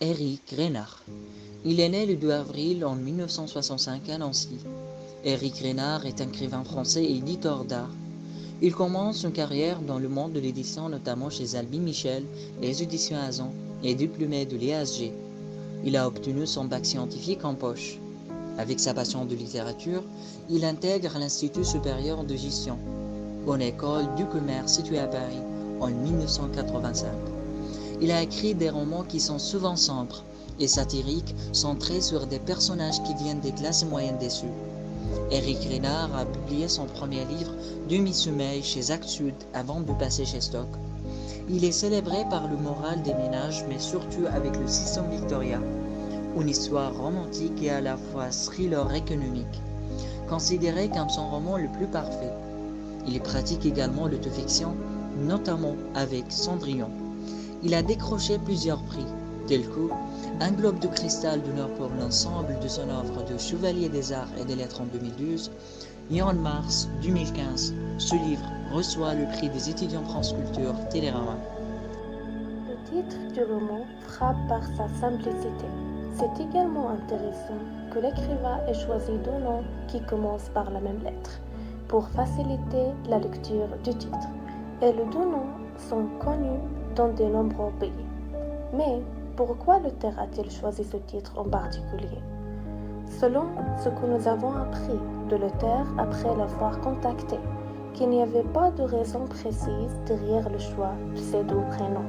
Éric Renard. Il est né le 2 avril en 1965 à Nancy. Éric Renard est un écrivain français et éditeur d'art. Il commence une carrière dans le monde de l'édition, notamment chez Albin Michel, les éditions Azon et diplômé de l'ESG. Il a obtenu son bac scientifique en poche. Avec sa passion de littérature, il intègre l'Institut supérieur de gestion, une école du commerce située à Paris, en 1985. Il a écrit des romans qui sont souvent sombres et satiriques, centrés sur des personnages qui viennent des classes moyennes déçues. Éric Renard a publié son premier livre, Demi-sommeil, chez Actes Sud avant de passer chez Stock. Il est célébré par le moral des ménages, mais surtout avec le système Victoria, une histoire romantique et à la fois thriller économique, considéré comme son roman le plus parfait. Il pratique également l'autofiction, notamment avec Cendrillon. Il a décroché plusieurs prix, tels que un Globe de Cristal d'honneur pour l'ensemble de son œuvre de Chevalier des Arts et des Lettres en 2012, et en mars 2015, ce livre reçoit le prix des étudiants France Culture Télérama. Le titre du roman frappe par sa simplicité. C'est également intéressant que l'écrivain ait choisi deux noms qui commencent par la même lettre, pour faciliter la lecture du titre. Et les deux noms sont connus dans de nombreux pays. Mais pourquoi l'auteur a-t-il choisi ce titre en particulier? Selon ce que nous avons appris de l'auteur après l'avoir contacté, qu'il n'y avait pas de raison précise derrière le choix de ces deux prénoms,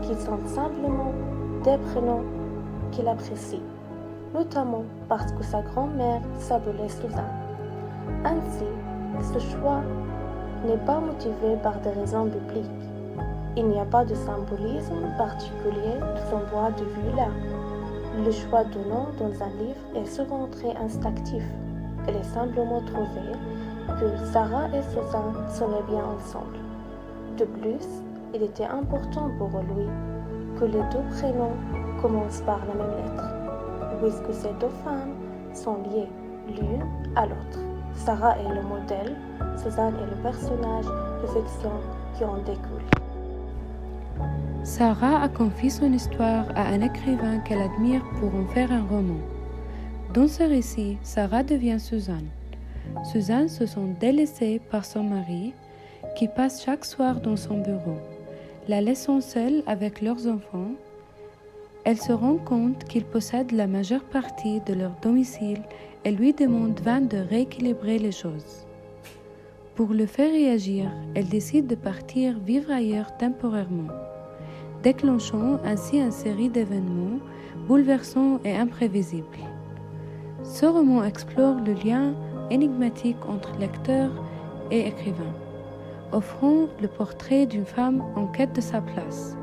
qui sont simplement des prénoms qu'il apprécie, notamment parce que sa grand-mère s'appelait Suzanne. Ainsi, ce choix n'est pas motivé par des raisons bibliques. Il n'y a pas de symbolisme particulier de son point de vue là. Le choix de nom dans un livre est souvent très instinctif. Elle est simplement trouvée que Sarah et Suzanne sonnaient bien ensemble. De plus, il était important pour lui que les deux prénoms commencent par la même lettre, puisque ces deux femmes sont liées l'une à l'autre. Sarah est le modèle, Suzanne est le personnage de fiction qui en découle. Sarah a confié son histoire à un écrivain qu'elle admire pour en faire un roman. Dans ce récit, Sarah devient Suzanne. Suzanne se sent délaissée par son mari, qui passe chaque soir dans son bureau. La laissant seule avec leurs enfants, elle se rend compte qu'il possède la majeure partie de leur domicile et lui demande vain de rééquilibrer les choses. Pour le faire réagir, elle décide de partir vivre ailleurs temporairement, déclenchant ainsi une série d'événements bouleversants et imprévisibles. Ce roman explore le lien énigmatique entre lecteur et écrivain, offrant le portrait d'une femme en quête de sa place,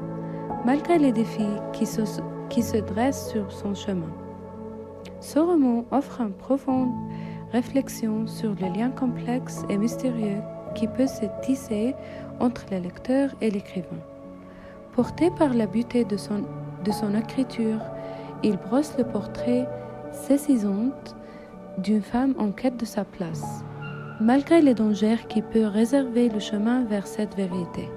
malgré les défis qui se dressent sur son chemin. Ce roman offre une profonde réflexion sur le lien complexe et mystérieux qui peut se tisser entre le lecteur et l'écrivain. Porté par la beauté de son écriture, il brosse le portrait saisissant d'une femme en quête de sa place, malgré les dangers qui peuvent réserver le chemin vers cette vérité.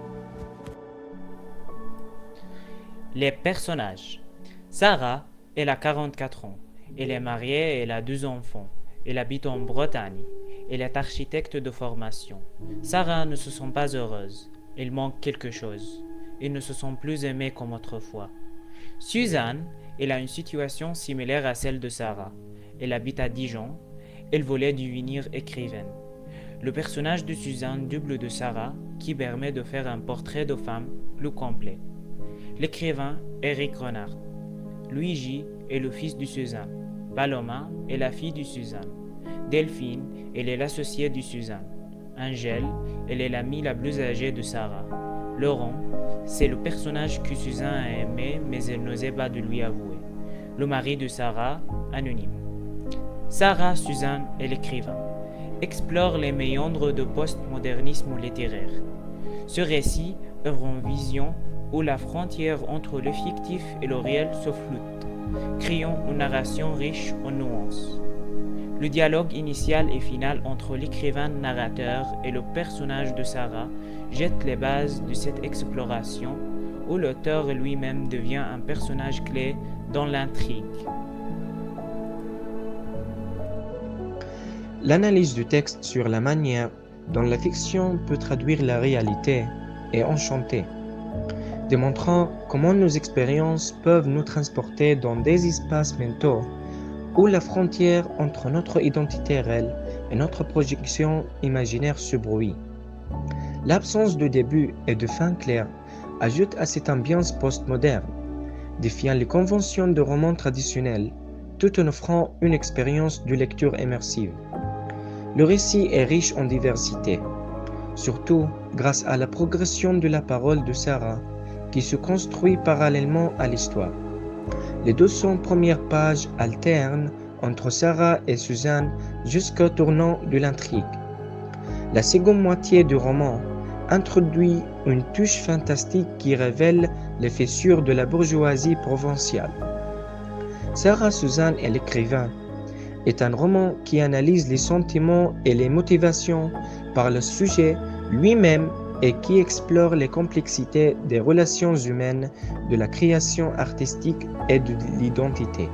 Les personnages. Sarah, elle a 44 ans. Elle est mariée et elle a 2 enfants. Elle habite en Bretagne. Elle est architecte de formation. Sarah ne se sent pas heureuse. Il manque quelque chose. Ils ne se sont plus aimés comme autrefois. Suzanne, elle a une situation similaire à celle de Sarah. Elle habite à Dijon. Elle voulait devenir écrivaine. Le personnage de Suzanne double de Sarah, qui permet de faire un portrait de femme plus complet. L'écrivain Éric Renard. Luigi est le fils de Suzanne. Paloma est la fille de Suzanne. Delphine, elle est l'associée de Suzanne. Angèle, elle est l'amie la plus âgée de Sarah. Laurent, c'est le personnage que Suzanne a aimé mais elle n'osait pas de lui avouer. Le mari de Sarah, anonyme. Sarah, Suzanne et l'écrivain explore les méandres de postmodernisme littéraire. Ce récit œuvre en vision où la frontière entre le fictif et le réel se floute, créant une narration riche en nuances. Le dialogue initial et final entre l'écrivain-narrateur et le personnage de Sarah jette les bases de cette exploration où l'auteur lui-même devient un personnage clé dans l'intrigue. L'analyse du texte sur la manière dont la fiction peut traduire la réalité est enchantée, démontrant comment nos expériences peuvent nous transporter dans des espaces mentaux où la frontière entre notre identité réelle et notre projection imaginaire se brouille. L'absence de début et de fin claire ajoute à cette ambiance postmoderne, défiant les conventions de romans traditionnels, tout en offrant une expérience de lecture immersive. Le récit est riche en diversité, surtout grâce à la progression de la parole de Sarah, qui se construit parallèlement à l'histoire. Les 200 premières pages alternent entre Sarah et Suzanne jusqu'au tournant de l'intrigue. La seconde moitié du roman introduit une touche fantastique qui révèle les fissures de la bourgeoisie provinciale. Sarah, Suzanne et l'écrivain est un roman qui analyse les sentiments et les motivations par le sujet lui-même et qui explore les complexités des relations humaines, de la création artistique et de l'identité.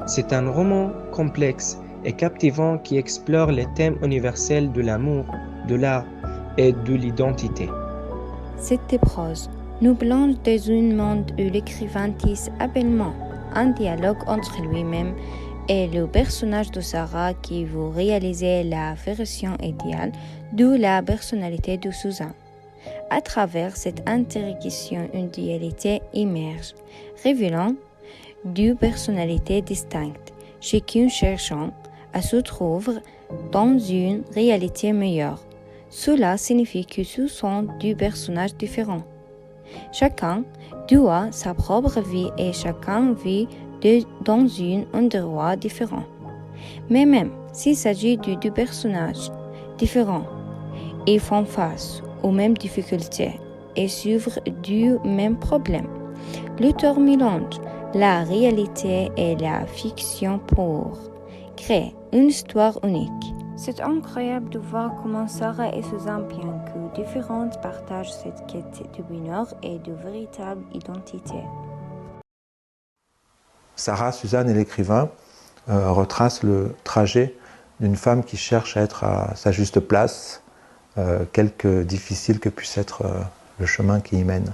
C'est un roman complexe et captivant qui explore les thèmes universels de l'amour, de l'art et de l'identité. Cette prose nous plonge dans un monde où l'écrivain tisse habilement un dialogue entre lui-même et le personnage de Sarah qui veut réaliser la version idéale de la personnalité de Suzanne. À travers cette interaction, une dualité émerge, révélant deux personnalités distinctes, chacune cherchant à se trouver dans une réalité meilleure. Cela signifie que ce sont deux personnages différents. Chacun doit sa propre vie et chacun vit dans un endroit différent. Mais même s'il s'agit de deux personnages différents, ils font face aux mêmes difficultés et souffrent du même problème. L'auteur mélange la réalité et la fiction pour créer une histoire unique. C'est incroyable de voir comment Sarah et Suzanne, bien que différentes, partagent cette quête de bonheur et de véritable identité. Sarah, Suzanne et l'écrivain retracent le trajet d'une femme qui cherche à être à sa juste place, quelque difficile que puisse être le chemin qui y mène.